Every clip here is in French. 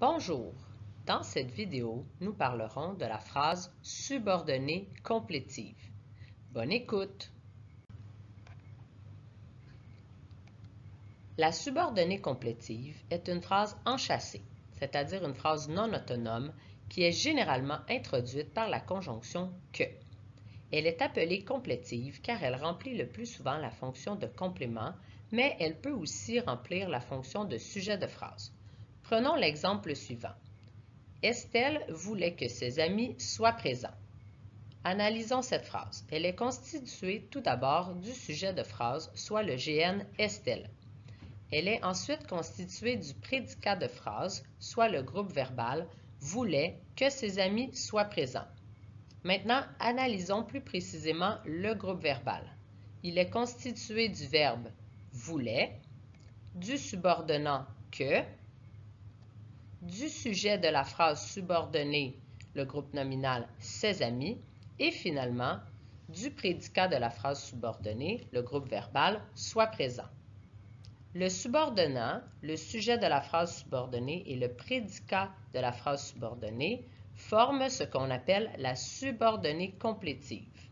Bonjour! Dans cette vidéo, nous parlerons de la phrase subordonnée complétive. Bonne écoute! La subordonnée complétive est une phrase enchâssée, c'est-à-dire une phrase non autonome qui est généralement introduite par la conjonction « que ». Elle est appelée complétive car elle remplit le plus souvent la fonction de complément, mais elle peut aussi remplir la fonction de sujet de phrase. Prenons l'exemple suivant. Estelle voulait que ses amis soient présents. Analysons cette phrase. Elle est constituée tout d'abord du sujet de phrase, soit le GN Estelle. Elle est ensuite constituée du prédicat de phrase, soit le groupe verbal voulait que ses amis soient présents. Maintenant, analysons plus précisément le groupe verbal. Il est constitué du verbe voulait, du subordonnant que, du sujet de la phrase subordonnée, le groupe nominal ses amis, et finalement du prédicat de la phrase subordonnée, le groupe verbal soit présent. Le subordonnant, le sujet de la phrase subordonnée et le prédicat de la phrase subordonnée forment ce qu'on appelle la subordonnée complétive.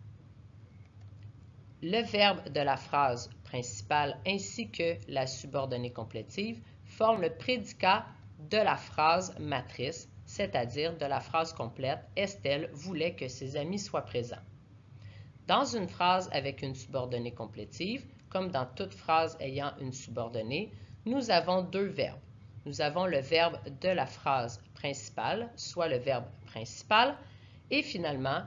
Le verbe de la phrase principale ainsi que la subordonnée complétive forment le prédicat de la phrase matrice, c'est-à-dire de la phrase complète « Estelle voulait que ses amis soient présents ». Dans une phrase avec une subordonnée complétive, comme dans toute phrase ayant une subordonnée, nous avons deux verbes. Nous avons le verbe de la phrase principale, soit le verbe principal, et finalement,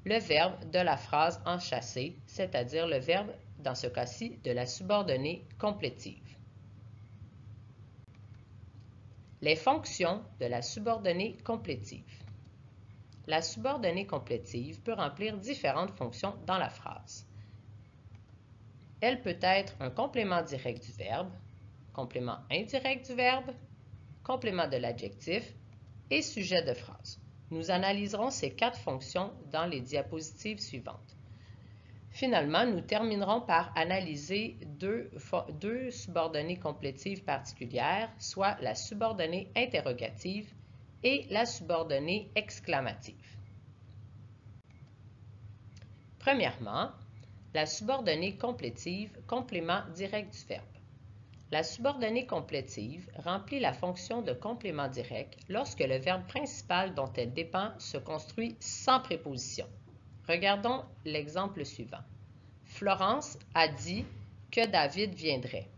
le verbe de la phrase enchâssée, c'est-à-dire le verbe, dans ce cas-ci, de la subordonnée complétive. Les fonctions de la subordonnée complétive. La subordonnée complétive peut remplir différentes fonctions dans la phrase. Elle peut être un complément direct du verbe, complément indirect du verbe, complément de l'adjectif et sujet de phrase. Nous analyserons ces quatre fonctions dans les diapositives suivantes. Finalement, nous terminerons par analyser deux subordonnées complétives particulières, soit la subordonnée interrogative et la subordonnée exclamative. Premièrement, la subordonnée complétive, complément direct du verbe. La subordonnée complétive remplit la fonction de complément direct lorsque le verbe principal dont elle dépend se construit sans préposition. Regardons l'exemple suivant. Florence a dit que David viendrait.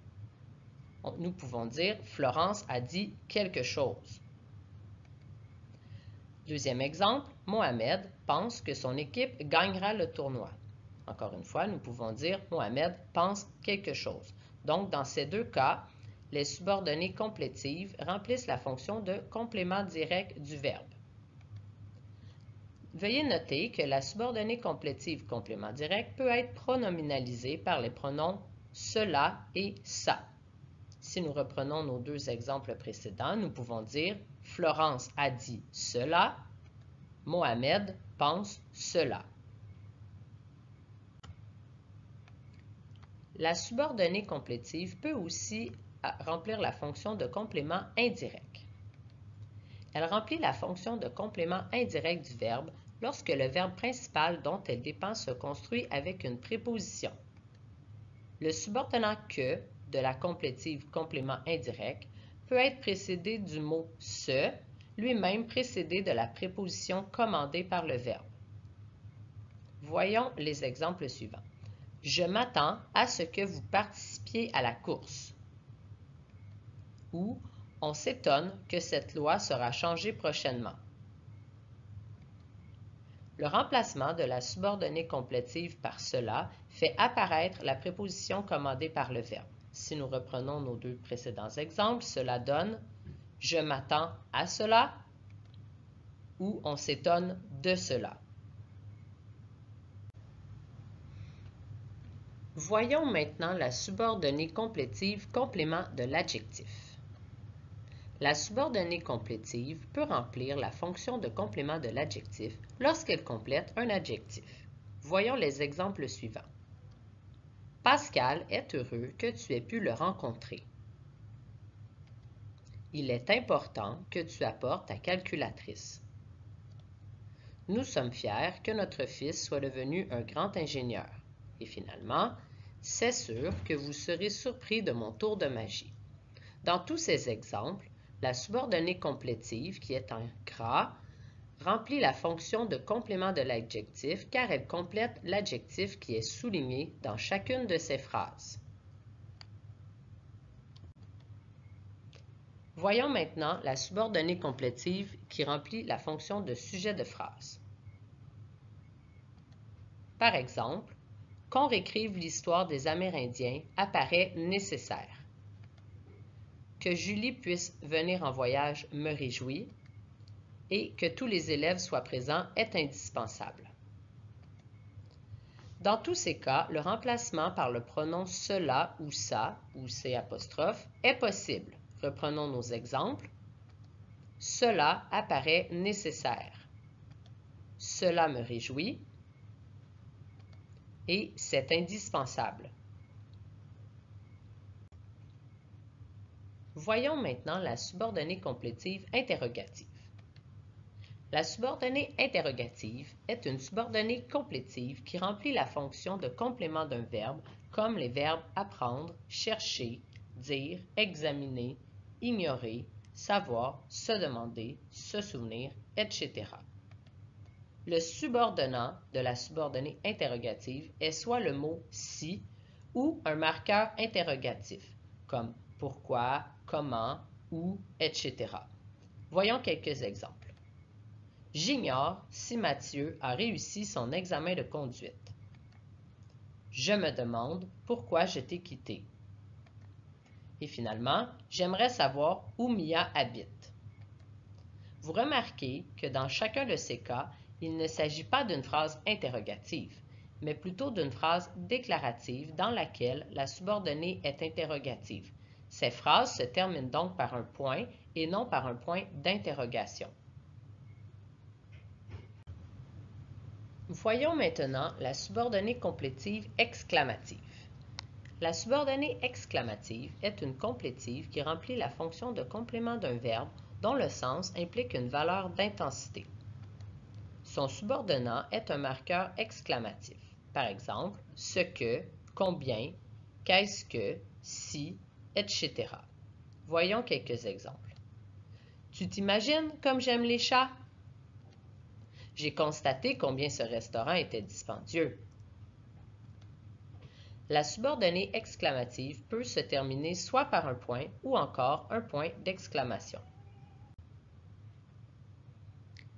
Nous pouvons dire Florence a dit quelque chose. Deuxième exemple, Mohamed pense que son équipe gagnera le tournoi. Encore une fois, nous pouvons dire Mohamed pense quelque chose. Donc, dans ces deux cas, les subordonnées complétives remplissent la fonction de complément direct du verbe. Veuillez noter que la subordonnée complétive complément direct peut être pronominalisée par les pronoms cela et ça. Si nous reprenons nos deux exemples précédents, nous pouvons dire Florence a dit cela, Mohamed pense cela. La subordonnée complétive peut aussi remplir la fonction de complément indirect. Elle remplit la fonction de complément indirect du verbe lorsque le verbe principal dont elle dépend se construit avec une préposition. Le subordonnant « que » de la complétive complément indirect peut être précédé du mot « ce », lui-même précédé de la préposition commandée par le verbe. Voyons les exemples suivants. Je m'attends à ce que vous participiez à la course. Ou on s'étonne que cette loi sera changée prochainement. Le remplacement de la subordonnée complétive par cela fait apparaître la préposition commandée par le verbe. Si nous reprenons nos deux précédents exemples, cela donne « je m'attends à cela » ou « on s'étonne de cela ». Voyons maintenant la subordonnée complétive complément de l'adjectif. La subordonnée complétive peut remplir la fonction de complément de l'adjectif lorsqu'elle complète un adjectif. Voyons les exemples suivants. Pascal est heureux que tu aies pu le rencontrer. Il est important que tu apportes ta calculatrice. Nous sommes fiers que notre fils soit devenu un grand ingénieur. Et finalement, c'est sûr que vous serez surpris de mon tour de magie. Dans tous ces exemples, la subordonnée complétive, qui est en gras, remplit la fonction de complément de l'adjectif car elle complète l'adjectif qui est souligné dans chacune de ces phrases. Voyons maintenant la subordonnée complétive qui remplit la fonction de sujet de phrase. Par exemple, qu'on réécrive l'histoire des Amérindiens apparaît nécessaire. Que Julie puisse venir en voyage me réjouit et que tous les élèves soient présents est indispensable. Dans tous ces cas, le remplacement par le pronom cela ou ça ou c' est possible. Reprenons nos exemples. Cela apparaît nécessaire. Cela me réjouit et c'est indispensable. Voyons maintenant la subordonnée complétive interrogative. La subordonnée interrogative est une subordonnée complétive qui remplit la fonction de complément d'un verbe comme les verbes apprendre, chercher, dire, examiner, ignorer, savoir, se demander, se souvenir, etc. Le subordonnant de la subordonnée interrogative est soit le mot « si » ou un marqueur interrogatif, comme « pourquoi »,« comment »,« où », etc. Voyons quelques exemples. J'ignore si Mathieu a réussi son examen de conduite. Je me demande pourquoi je t'ai quitté. Et finalement, j'aimerais savoir où Mia habite. Vous remarquez que dans chacun de ces cas, il ne s'agit pas d'une phrase interrogative, mais plutôt d'une phrase déclarative dans laquelle la subordonnée est interrogative. Ces phrases se terminent donc par un point et non par un point d'interrogation. Voyons maintenant la subordonnée complétive exclamative. La subordonnée exclamative est une complétive qui remplit la fonction de complément d'un verbe dont le sens implique une valeur d'intensité. Son subordonnant est un marqueur exclamatif. Par exemple, ce que, combien, qu'est-ce que, si, etc. Voyons quelques exemples. Tu t'imagines comme j'aime les chats? J'ai constaté combien ce restaurant était dispendieux. La subordonnée exclamative peut se terminer soit par un point ou encore un point d'exclamation.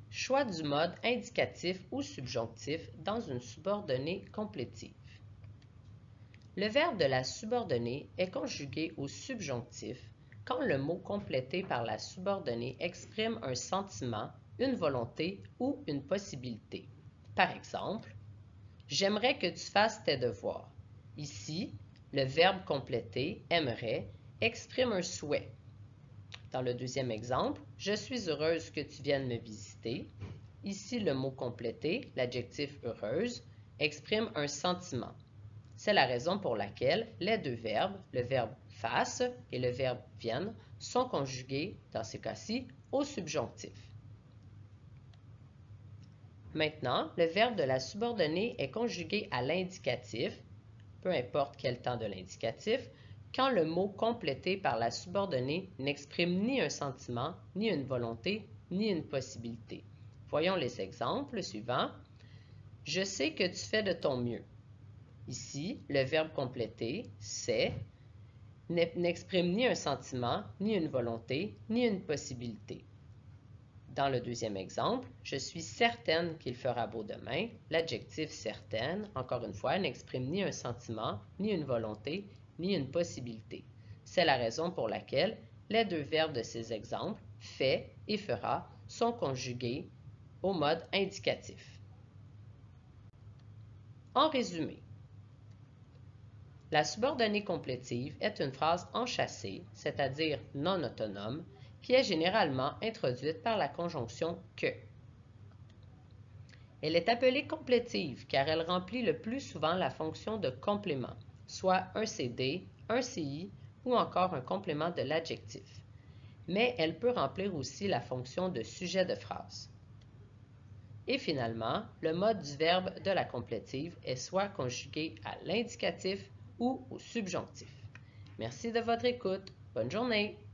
Choix du mode indicatif ou subjonctif dans une subordonnée complétive. Le verbe de la subordonnée est conjugué au subjonctif quand le mot complété par la subordonnée exprime un sentiment, une volonté ou une possibilité. Par exemple, « J'aimerais que tu fasses tes devoirs ». Ici, le verbe complété « aimerait » exprime un souhait. Dans le deuxième exemple, « Je suis heureuse que tu viennes me visiter ». Ici, le mot complété, l'adjectif « heureuse », exprime un sentiment. C'est la raison pour laquelle les deux verbes, le verbe « fasse » et le verbe « vienne », sont conjugués, dans ces cas-ci, au subjonctif. Maintenant, le verbe de la subordonnée est conjugué à l'indicatif, peu importe quel temps de l'indicatif, quand le mot complété par la subordonnée n'exprime ni un sentiment, ni une volonté, ni une possibilité. Voyons les exemples suivants. « Je sais que tu fais de ton mieux ». Ici, le verbe complété, « c'est », n'exprime ni un sentiment, ni une volonté, ni une possibilité. Dans le deuxième exemple, « Je suis certaine qu'il fera beau demain », l'adjectif « certaine », encore une fois, n'exprime ni un sentiment, ni une volonté, ni une possibilité. C'est la raison pour laquelle les deux verbes de ces exemples, « fait » et « fera », sont conjugués au mode indicatif. En résumé, la subordonnée complétive est une phrase enchâssée, c'est-à-dire non autonome, qui est généralement introduite par la conjonction « que ». Elle est appelée complétive car elle remplit le plus souvent la fonction de complément, soit un CD, un CI ou encore un complément de l'adjectif. mais elle peut remplir aussi la fonction de sujet de phrase. Et finalement, le mode du verbe de la complétive est soit conjugué à l'indicatif ou au subjonctif. Merci de votre écoute. Bonne journée!